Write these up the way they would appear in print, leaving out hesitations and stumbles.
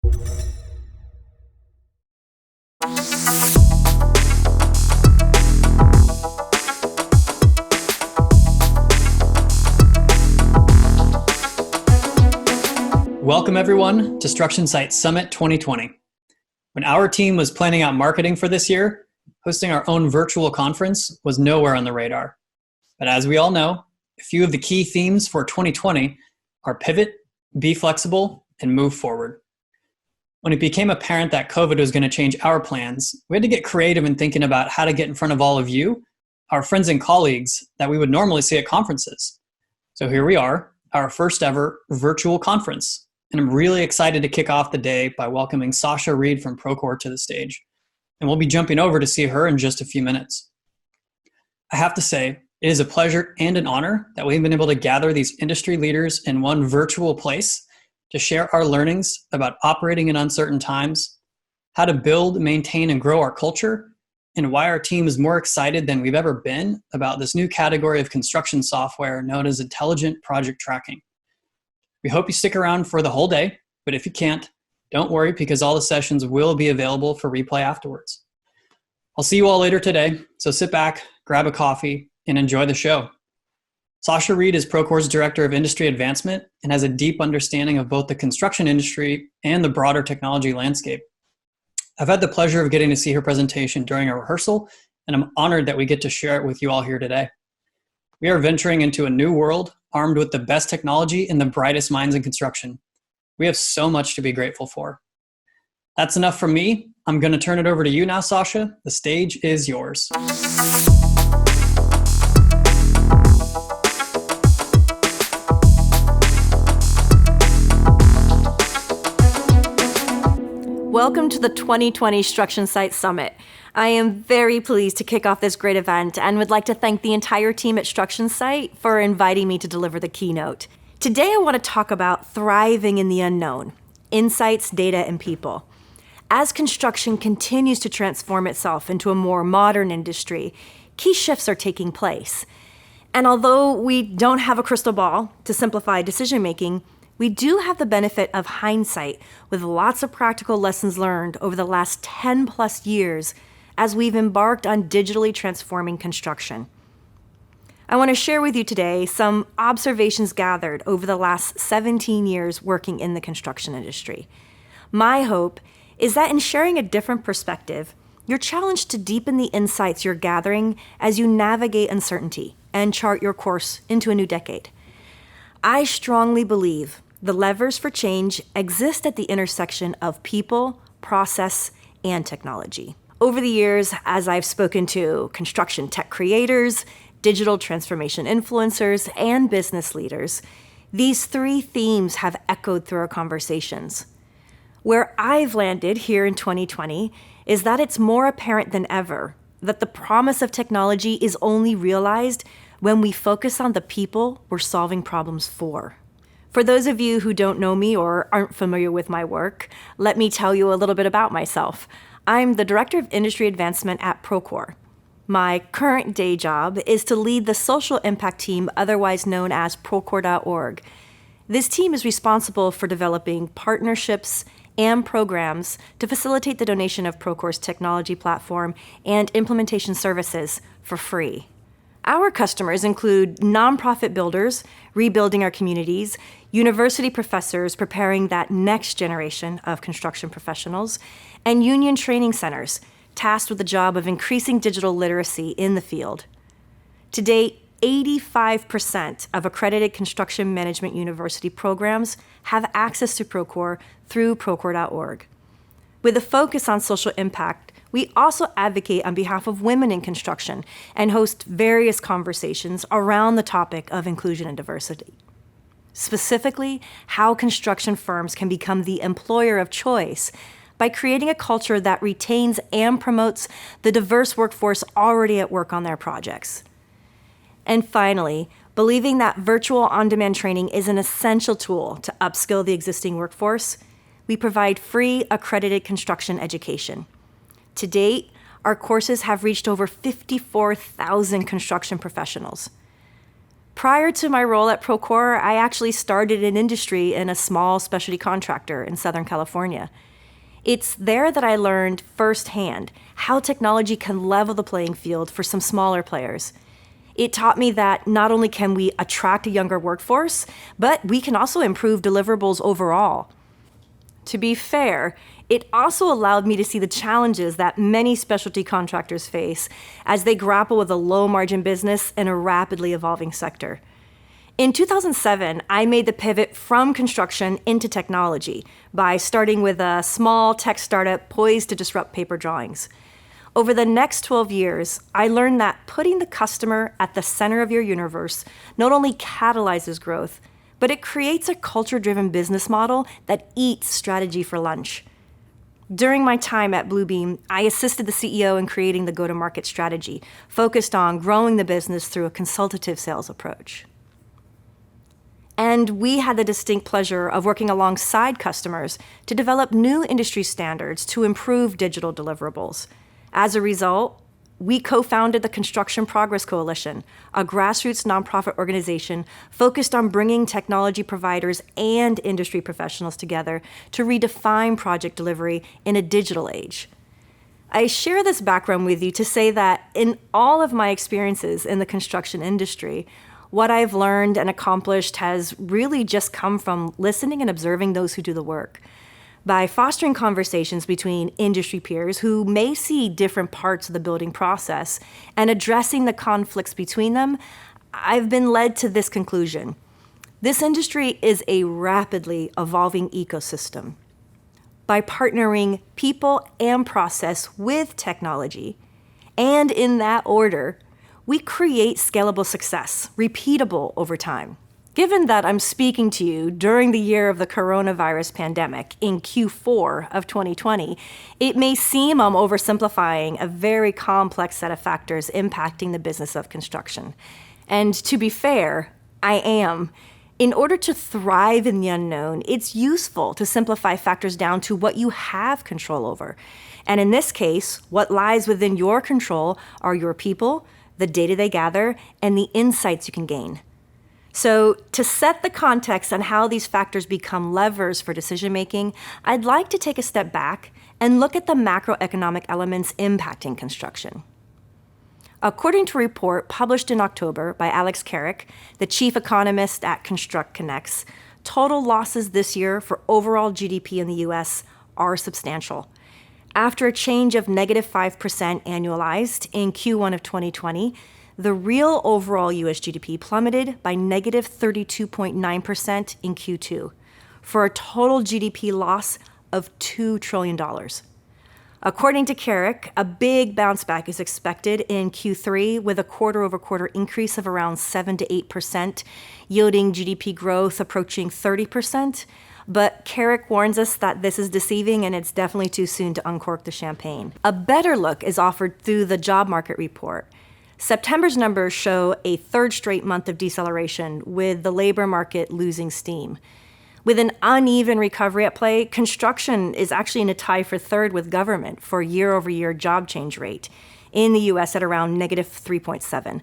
Welcome everyone to StructionSite Summit 2020. When our team was planning out marketing for this year, hosting our own virtual conference was nowhere on the radar. But as we all know, a few of the key themes for 2020 are pivot, be flexible, and move forward. When it became apparent that COVID was going to change our plans, we had to get creative in thinking about how to get in front of all of you, our friends and colleagues that we would normally see at conferences. So here we are, our first ever virtual conference. And I'm really excited to kick off the day by welcoming Sasha Reed from Procore to the stage. And we'll be jumping over to see her in just a few minutes. I have to say, it is a pleasure and an honor that we've been able to gather these industry leaders in one virtual place to share our learnings about operating in uncertain times, how to build, maintain, and grow our culture, and why our team is more excited than we've ever been about this new category of construction software known as intelligent project tracking. We hope you stick around for the whole day, but if you can't, don't worry because all the sessions will be available for replay afterwards. I'll see you all later today, so sit back, grab a coffee, and enjoy the show. Sasha Reed is Procore's Director of Industry Advancement and has a deep understanding of both the construction industry and the broader technology landscape. I've had the pleasure of getting to see her presentation during a rehearsal, and I'm honored that we get to share it with you all here today. We are venturing into a new world armed with the best technology and the brightest minds in construction. We have so much to be grateful for. That's enough from me. I'm going to turn it over to you now, Sasha. The stage is yours. Welcome to the 2020 StructionSite Summit. I am very pleased to kick off this great event and would like to thank the entire team at StructionSite for inviting me to deliver the keynote. Today I want to talk about thriving in the unknown, insights, data, and people. As construction continues to transform itself into a more modern industry, key shifts are taking place. And although we don't have a crystal ball to simplify decision-making, we do have the benefit of hindsight with lots of practical lessons learned over the last 10 plus years as we've embarked on digitally transforming construction. I want to share with you today some observations gathered over the last 17 years working in the construction industry. My hope is that in sharing a different perspective, you're challenged to deepen the insights you're gathering as you navigate uncertainty and chart your course into a new decade. I strongly believe the levers for change exist at the intersection of people, process, and technology. Over the years, as I've spoken to construction tech creators, digital transformation influencers, and business leaders, these three themes have echoed through our conversations. Where I've landed here in 2020 is that it's more apparent than ever that the promise of technology is only realized when we focus on the people we're solving problems for. For those of you who don't know me or aren't familiar with my work, let me tell you a little bit about myself. I'm the Director of Industry Advancement at Procore. My current day job is to lead the social impact team, otherwise known as Procore.org. This team is responsible for developing partnerships and programs to facilitate the donation of Procore's technology platform and implementation services for free. Our customers include nonprofit builders rebuilding our communities, university professors preparing that next generation of construction professionals, and union training centers tasked with the job of increasing digital literacy in the field. To date, 85% of accredited construction management university programs have access to Procore through Procore.org. With a focus on social impact, we also advocate on behalf of women in construction and host various conversations around the topic of inclusion and diversity. Specifically, how construction firms can become the employer of choice by creating a culture that retains and promotes the diverse workforce already at work on their projects. And finally, believing that virtual on-demand training is an essential tool to upskill the existing workforce, we provide free accredited construction education. To date, our courses have reached over 54,000 construction professionals. Prior to my role at Procore, I actually started in industry in a small specialty contractor in Southern California. It's there that I learned firsthand how technology can level the playing field for some smaller players. It taught me that not only can we attract a younger workforce, but we can also improve deliverables overall. To be fair, it also allowed me to see the challenges that many specialty contractors face as they grapple with a low-margin business in a rapidly evolving sector. In 2007, I made the pivot from construction into technology by starting with a small tech startup poised to disrupt paper drawings. Over the next 12 years, I learned that putting the customer at the center of your universe not only catalyzes growth, but it creates a culture-driven business model that eats strategy for lunch. During my time at Bluebeam, I assisted the CEO in creating the go-to-market strategy, focused on growing the business through a consultative sales approach. And we had the distinct pleasure of working alongside customers to develop new industry standards to improve digital deliverables. As a result, we co-founded the Construction Progress Coalition, a grassroots nonprofit organization focused on bringing technology providers and industry professionals together to redefine project delivery in a digital age. I share this background with you to say that in all of my experiences in the construction industry, what I've learned and accomplished has really just come from listening and observing those who do the work. By fostering conversations between industry peers who may see different parts of the building process and addressing the conflicts between them, I've been led to this conclusion. This industry is a rapidly evolving ecosystem. By partnering people and process with technology, and in that order, we create scalable success, repeatable over time. Given that I'm speaking to you during the year of the coronavirus pandemic in Q4 of 2020, it may seem I'm oversimplifying a very complex set of factors impacting the business of construction. And to be fair, I am. In order to thrive in the unknown, it's useful to simplify factors down to what you have control over. And in this case, what lies within your control are your people, the data they gather, and the insights you can gain. So to set the context on how these factors become levers for decision-making, I'd like to take a step back and look at the macroeconomic elements impacting construction. According to a report published in October by Alex Carrick, the chief economist at ConstructConnects, total losses this year for overall GDP in the US are substantial. After a change of negative 5% annualized in Q1 of 2020, the real overall US GDP plummeted by negative 32.9% in Q2, for a total GDP loss of $2 trillion. According to Carrick, a big bounce back is expected in Q3 with a quarter-over-quarter increase of around 7 to 8%, yielding GDP growth approaching 30%. But Carrick warns us that this is deceiving and it's definitely too soon to uncork the champagne. A better look is offered through the job market report. September's numbers show a third straight month of deceleration, with the labor market losing steam. With an uneven recovery at play, construction is actually in a tie for third with government for year-over-year job change rate, in the US at around negative 3.7.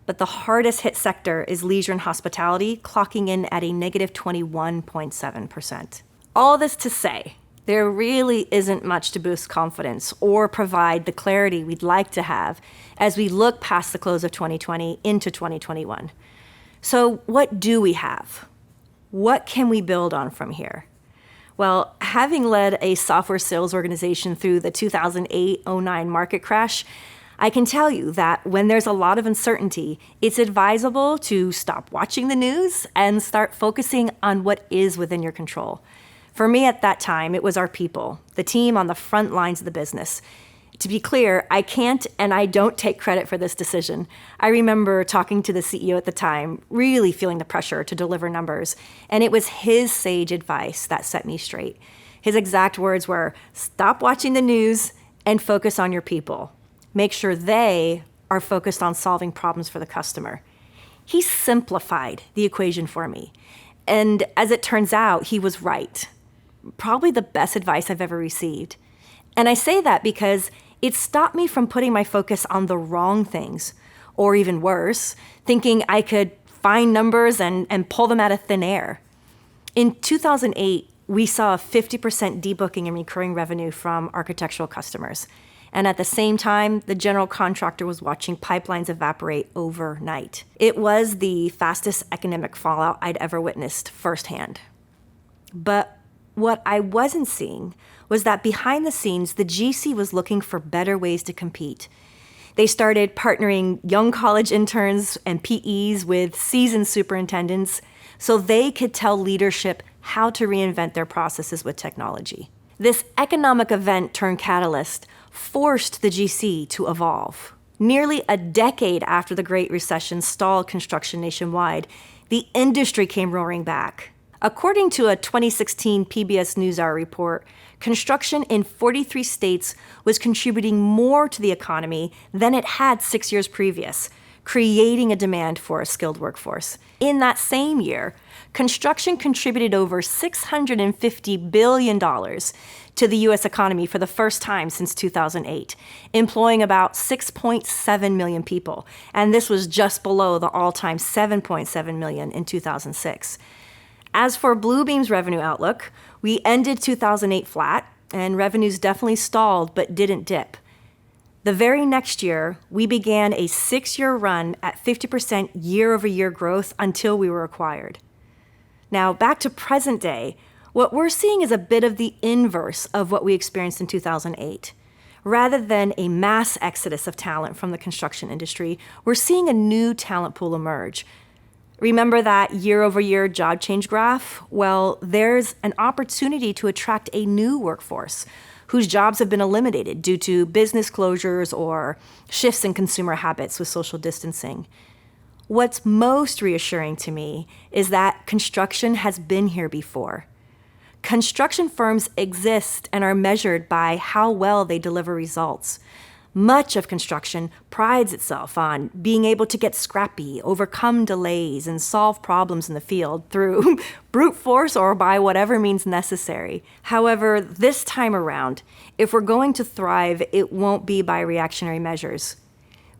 But the hardest hit sector is leisure and hospitality, clocking in at a negative 21.7%. All this to say, there really isn't much to boost confidence or provide the clarity we'd like to have as we look past the close of 2020 into 2021. So what do we have? What can we build on from here? Well, having led a software sales organization through the 2008-09 market crash, I can tell you that when there's a lot of uncertainty, it's advisable to stop watching the news and start focusing on what is within your control. For me at that time, it was our people, the team on the front lines of the business. To be clear, I can't and I don't take credit for this decision. I remember talking to the CEO at the time, really feeling the pressure to deliver numbers, and it was his sage advice that set me straight. His exact words were, stop watching the news and focus on your people. Make sure they are focused on solving problems for the customer. He simplified the equation for me. And as it turns out, he was right. Probably the best advice I've ever received. And I say that because it stopped me from putting my focus on the wrong things, or even worse, thinking I could find numbers and pull them out of thin air. In 2008, we saw a 50% debooking in recurring revenue from architectural customers. And at the same time, the general contractor was watching pipelines evaporate overnight. It was the fastest economic fallout I'd ever witnessed firsthand. But what I wasn't seeing was that behind the scenes, the GC was looking for better ways to compete. They started partnering young college interns and PEs with seasoned superintendents so they could tell leadership how to reinvent their processes with technology. This economic event turned catalyst forced the GC to evolve. Nearly a decade after the Great Recession stalled construction nationwide, the industry came roaring back. According to a 2016 PBS NewsHour report, construction in 43 states was contributing more to the economy than it had 6 years previous, creating a demand for a skilled workforce. In that same year, construction contributed over $650 billion to the U.S. economy for the first time since 2008, employing about 6.7 million people. And this was just below the all-time 7.7 million in 2006. As for Bluebeam's revenue outlook, we ended 2008 flat, and revenues definitely stalled but didn't dip. The very next year, we began a 6-year run at 50% year-over-year growth until we were acquired. Now, back to present day, what we're seeing is a bit of the inverse of what we experienced in 2008. Rather than a mass exodus of talent from the construction industry, we're seeing a new talent pool emerge. Remember that year-over-year job change graph? Well, there's an opportunity to attract a new workforce whose jobs have been eliminated due to business closures or shifts in consumer habits with social distancing. What's most reassuring to me is that construction has been here before. Construction firms exist and are measured by how well they deliver results. Much of construction prides itself on being able to get scrappy, overcome delays, and solve problems in the field through brute force or by whatever means necessary. However, this time around, if we're going to thrive, it won't be by reactionary measures.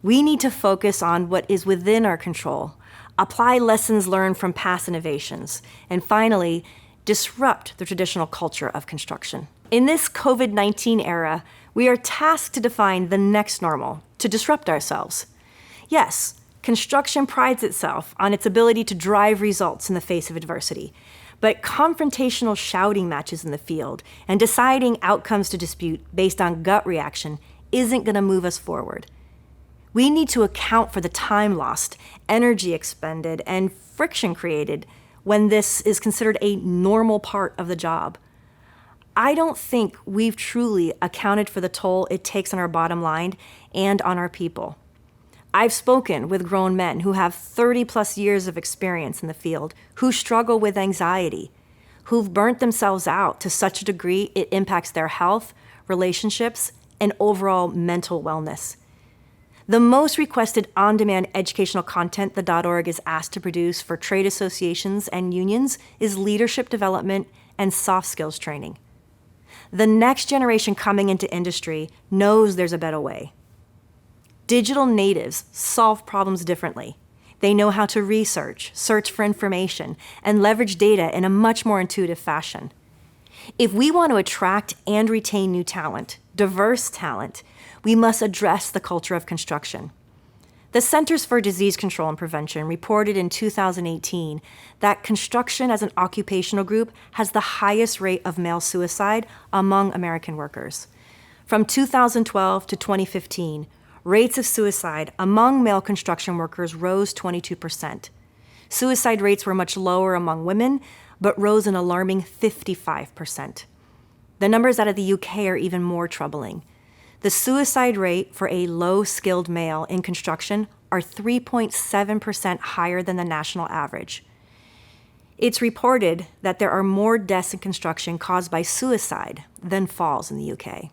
We need to focus on what is within our control, apply lessons learned from past innovations, and finally, disrupt the traditional culture of construction. In this COVID-19 era, we are tasked to define the next normal, to disrupt ourselves. Yes, construction prides itself on its ability to drive results in the face of adversity, but confrontational shouting matches in the field and deciding outcomes to dispute based on gut reaction isn't going to move us forward. We need to account for the time lost, energy expended, and friction created when this is considered a normal part of the job. I don't think we've truly accounted for the toll it takes on our bottom line and on our people. I've spoken with grown men who have 30+ years of experience in the field, who struggle with anxiety, who've burnt themselves out to such a degree it impacts their health, relationships, and overall mental wellness. The most requested on-demand educational content the .org is asked to produce for trade associations and unions is leadership development and soft skills training. The next generation coming into industry knows there's a better way. Digital natives solve problems differently. They know how to research, search for information, and leverage data in a much more intuitive fashion. If we want to attract and retain new talent, diverse talent, we must address the culture of construction. The Centers for Disease Control and Prevention reported in 2018 that construction as an occupational group has the highest rate of male suicide among American workers. From 2012 to 2015, rates of suicide among male construction workers rose 22%. Suicide rates were much lower among women, but rose an alarming 55%. The numbers out of the UK are even more troubling. The suicide rate for a low-skilled male in construction are 3.7% higher than the national average. It's reported that there are more deaths in construction caused by suicide than falls in the UK.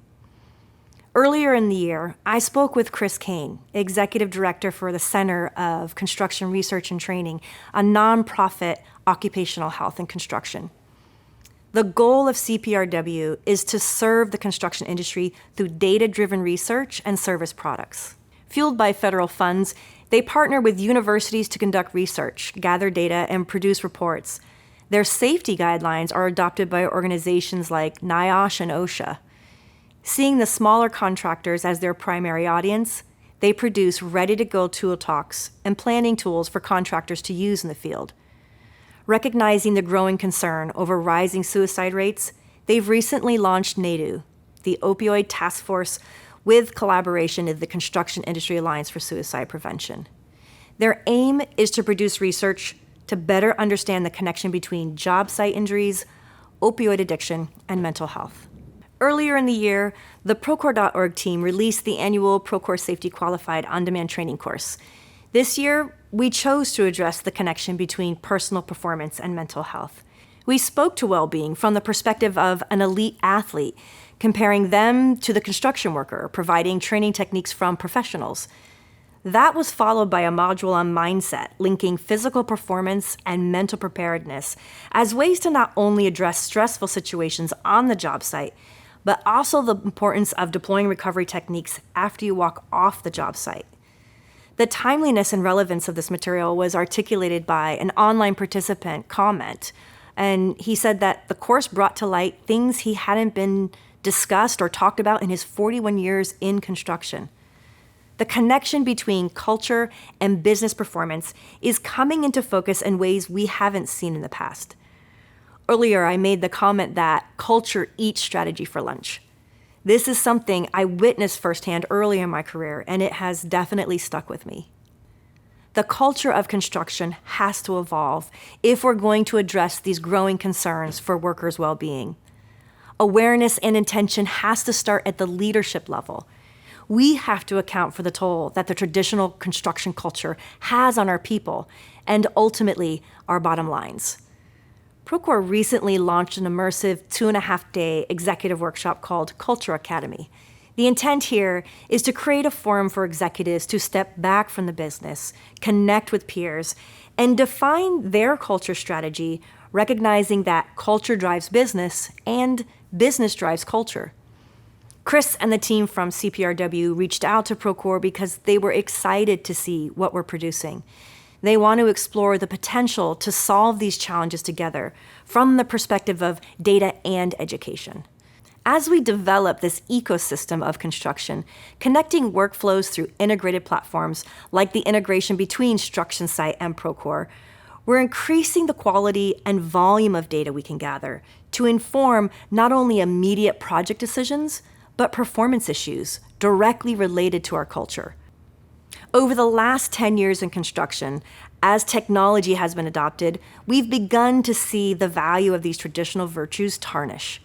Earlier in the year, I spoke with Chris Kane, Executive Director for the Center of Construction Research and Training, a nonprofit occupational health and construction. The goal of CPRW is to serve the construction industry through data-driven research and service products. Fueled by federal funds, They partner with universities to conduct research, gather data, and produce reports. Their safety guidelines are adopted by organizations like NIOSH and OSHA. Seeing the smaller contractors as their primary audience, they produce ready-to-go tool talks and planning tools for contractors to use in the field. Recognizing the growing concern over rising suicide rates, they've recently launched NADU, the Opioid Task Force, with collaboration with the Construction Industry Alliance for Suicide Prevention. Their aim is to produce research to better understand the connection between job site injuries, opioid addiction, and mental health. Earlier in the year, the Procore.org team released the annual Procore Safety Qualified On-Demand Training course. This year, we chose to address the connection between personal performance and mental health. We spoke to well-being from the perspective of an elite athlete, comparing them to the construction worker, providing training techniques from professionals. That was followed by a module on mindset, linking physical performance and mental preparedness as ways to not only address stressful situations on the job site, but also the importance of deploying recovery techniques after you walk off the job site. The timeliness and relevance of this material was articulated by an online participant comment, and he said that the course brought to light things he hadn't been discussed or talked about in his 41 years in construction. The connection between culture and business performance is coming into focus in ways we haven't seen in the past. Earlier, I made the comment that culture eats strategy for lunch. This is something I witnessed firsthand early in my career, and it has definitely stuck with me. The culture of construction has to evolve if we're going to address these growing concerns for workers' well-being. Awareness and intention has to start at the leadership level. We have to account for the toll that the traditional construction culture has on our people and ultimately our bottom lines. Procore recently launched an immersive 2.5-day executive workshop called Culture Academy. The intent here is to create a forum for executives to step back from the business, connect with peers, and define their culture strategy, recognizing that culture drives business and business drives culture. Chris and the team from CPRW reached out to Procore because they were excited to see what we're producing. They want to explore the potential to solve these challenges together from the perspective of data and education. As we develop this ecosystem of construction, connecting workflows through integrated platforms like the integration between StructionSite and Procore, we're increasing the quality and volume of data we can gather to inform not only immediate project decisions, but performance issues directly related to our culture. Over the last 10 years in construction, as technology has been adopted, we've begun to see the value of these traditional virtues tarnish.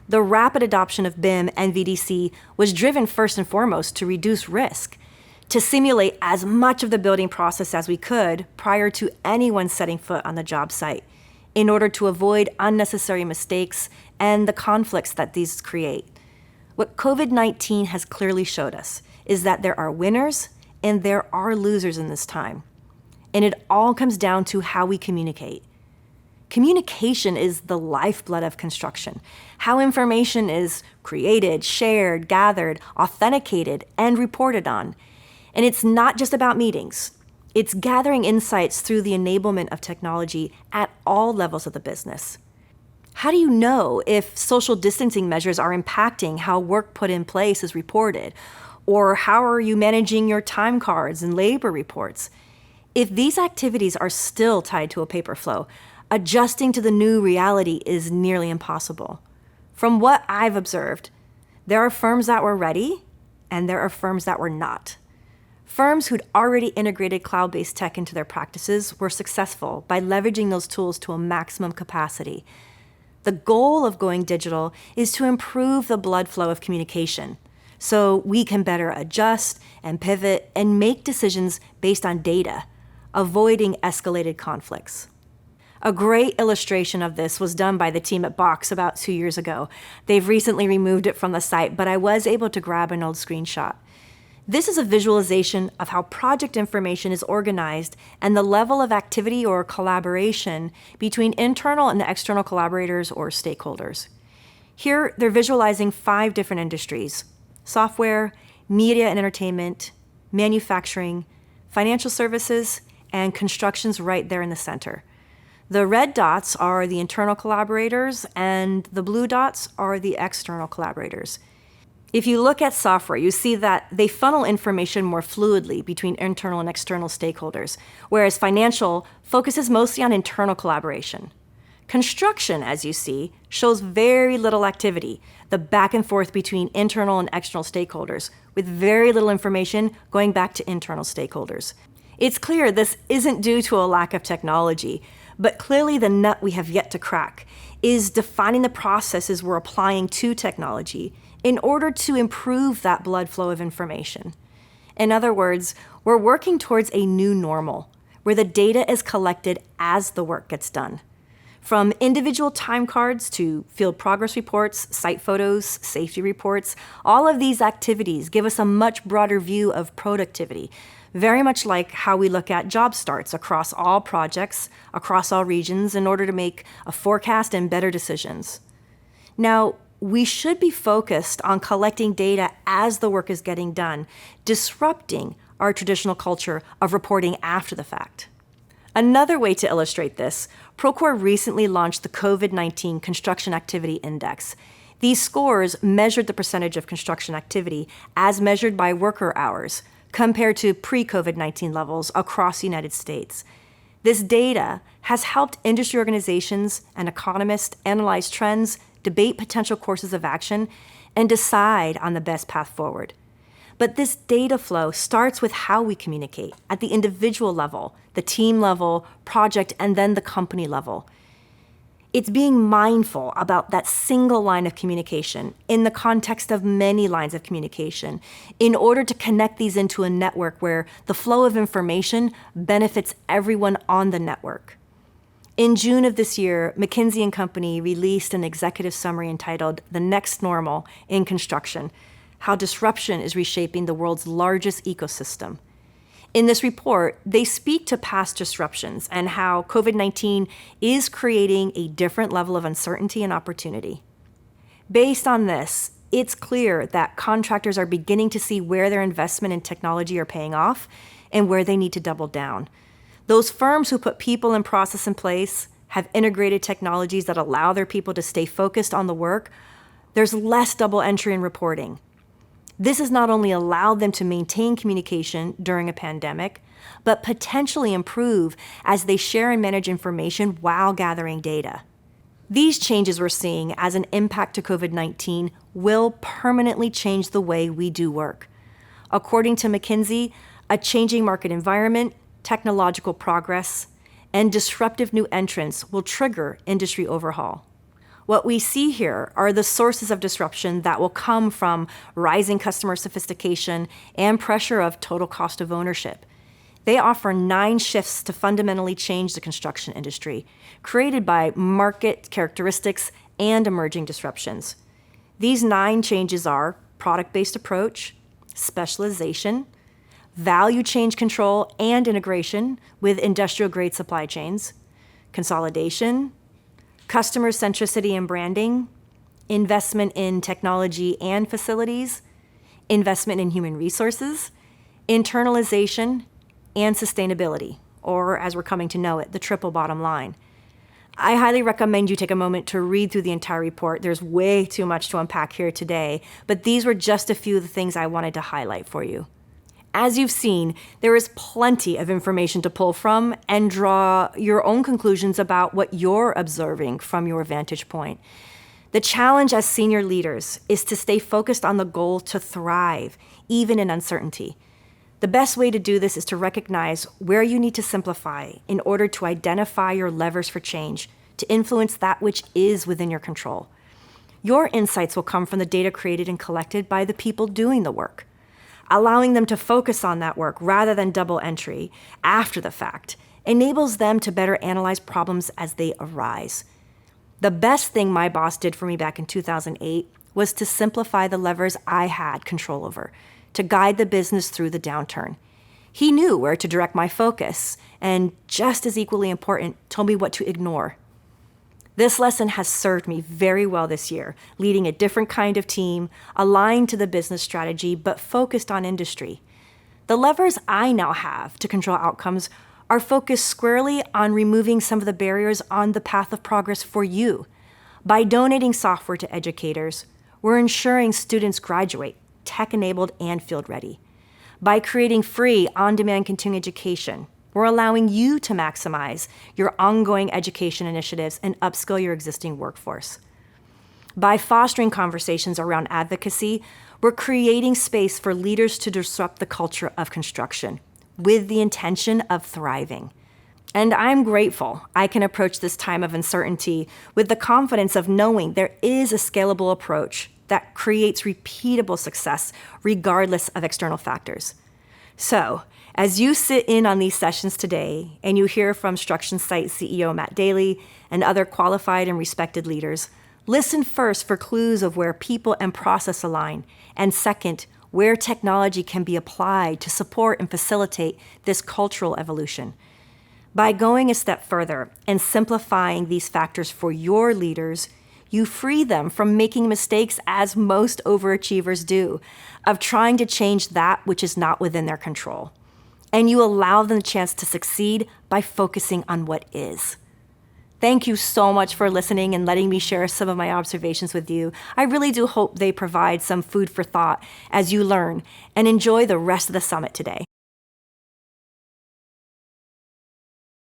The rapid adoption of BIM and VDC was driven first and foremost to reduce risk, to simulate as much of the building process as we could prior to anyone setting foot on the job site, in order to avoid unnecessary mistakes and the conflicts that these create. What COVID-19 has clearly showed us is that there are winners and there are losers in this time. And it all comes down to how we communicate. Communication is the lifeblood of construction. How information is created, shared, gathered, authenticated, and reported on. And it's not just about meetings. It's gathering insights through the enablement of technology at all levels of the business. How do you know if social distancing measures are impacting how work put in place is reported? Or how are you managing your time cards and labor reports? If these activities are still tied to a paper flow, adjusting to the new reality is nearly impossible. From what I've observed, there are firms that were ready and there are firms that were not. Firms who'd already integrated cloud-based tech into their practices were successful by leveraging those tools to a maximum capacity. The goal of going digital is to improve the blood flow of communication, so we can better adjust and pivot and make decisions based on data, avoiding escalated conflicts. A great illustration of this was done by the team at Box about 2 years ago. They've recently removed it from the site, but I was able to grab an old screenshot. This is a visualization of how project information is organized and the level of activity or collaboration between internal and external collaborators or stakeholders. Here, they're visualizing 5 different industries: software, media and entertainment, manufacturing, financial services, and construction's right there in the center. The red dots are the internal collaborators, and the blue dots are the external collaborators. If you look at software, you see that they funnel information more fluidly between internal and external stakeholders, whereas financial focuses mostly on internal collaboration. Construction, as you see, shows very little activity, the back and forth between internal and external stakeholders, with very little information going back to internal stakeholders. It's clear this isn't due to a lack of technology, but clearly the nut we have yet to crack is defining the processes we're applying to technology in order to improve that blood flow of information. In other words, we're working towards a new normal, where the data is collected as the work gets done. From individual time cards to field progress reports, site photos, safety reports, all of these activities give us a much broader view of productivity, very much like how we look at job starts across all projects, across all regions, in order to make a forecast and better decisions. Now, we should be focused on collecting data as the work is getting done, disrupting our traditional culture of reporting after the fact. Another way to illustrate this, Procore recently launched the COVID-19 Construction Activity Index. These scores measured the percentage of construction activity as measured by worker hours compared to pre-COVID-19 levels across the United States. This data has helped industry organizations and economists analyze trends, debate potential courses of action, and decide on the best path forward. But this data flow starts with how we communicate at the individual level, the team level, project, and then the company level. It's being mindful about that single line of communication in the context of many lines of communication in order to connect these into a network where the flow of information benefits everyone on the network. In June of this year, McKinsey & Company released an executive summary entitled "The Next Normal in Construction: How Disruption is Reshaping the World's Largest Ecosystem." In this report, they speak to past disruptions and how COVID-19 is creating a different level of uncertainty and opportunity. Based on this, it's clear that contractors are beginning to see where their investment in technology are paying off and where they need to double down. Those firms who put people and process in place, have integrated technologies that allow their people to stay focused on the work, there's less double entry in reporting. This has not only allowed them to maintain communication during a pandemic, but potentially improve as they share and manage information while gathering data. These changes we're seeing as an impact to COVID-19 will permanently change the way we do work. According to McKinsey, a changing market environment, technological progress, and disruptive new entrants will trigger industry overhaul. What we see here are the sources of disruption that will come from rising customer sophistication and pressure of total cost of ownership. They offer 9 shifts to fundamentally change the construction industry, created by market characteristics and emerging disruptions. These 9 changes are product-based approach, specialization, value change control and integration with industrial-grade supply chains, consolidation, customer centricity and branding, investment in technology and facilities, investment in human resources, internalization, and sustainability, or as we're coming to know it, the triple bottom line. I highly recommend you take a moment to read through the entire report. There's way too much to unpack here today, but these were just a few of the things I wanted to highlight for you. As you've seen, there is plenty of information to pull from and draw your own conclusions about what you're observing from your vantage point. The challenge as senior leaders is to stay focused on the goal to thrive, even in uncertainty. The best way to do this is to recognize where you need to simplify in order to identify your levers for change, to influence that which is within your control. Your insights will come from the data created and collected by the people doing the work. Allowing them to focus on that work rather than double entry after the fact enables them to better analyze problems as they arise. The best thing my boss did for me back in 2008 was to simplify the levers I had control over, to guide the business through the downturn. He knew where to direct my focus, and just as equally important, told me what to ignore. This lesson has served me very well this year, leading a different kind of team, aligned to the business strategy, but focused on industry. The levers I now have to control outcomes are focused squarely on removing some of the barriers on the path of progress for you. By donating software to educators, we're ensuring students graduate tech-enabled and field-ready. By creating free, on-demand continuing education, we're allowing you to maximize your ongoing education initiatives and upskill your existing workforce. By fostering conversations around advocacy, we're creating space for leaders to disrupt the culture of construction with the intention of thriving. And I'm grateful I can approach this time of uncertainty with the confidence of knowing there is a scalable approach that creates repeatable success regardless of external factors. So, as you sit in on these sessions today and you hear from StructionSite CEO Matt Daly and other qualified and respected leaders, listen first for clues of where people and process align, and second, where technology can be applied to support and facilitate this cultural evolution. By going a step further and simplifying these factors for your leaders, you free them from making mistakes as most overachievers do, of trying to change that which is not within their control. And you allow them the chance to succeed by focusing on what is. Thank you so much for listening and letting me share some of my observations with you. I really do hope they provide some food for thought as you learn and enjoy the rest of the summit today.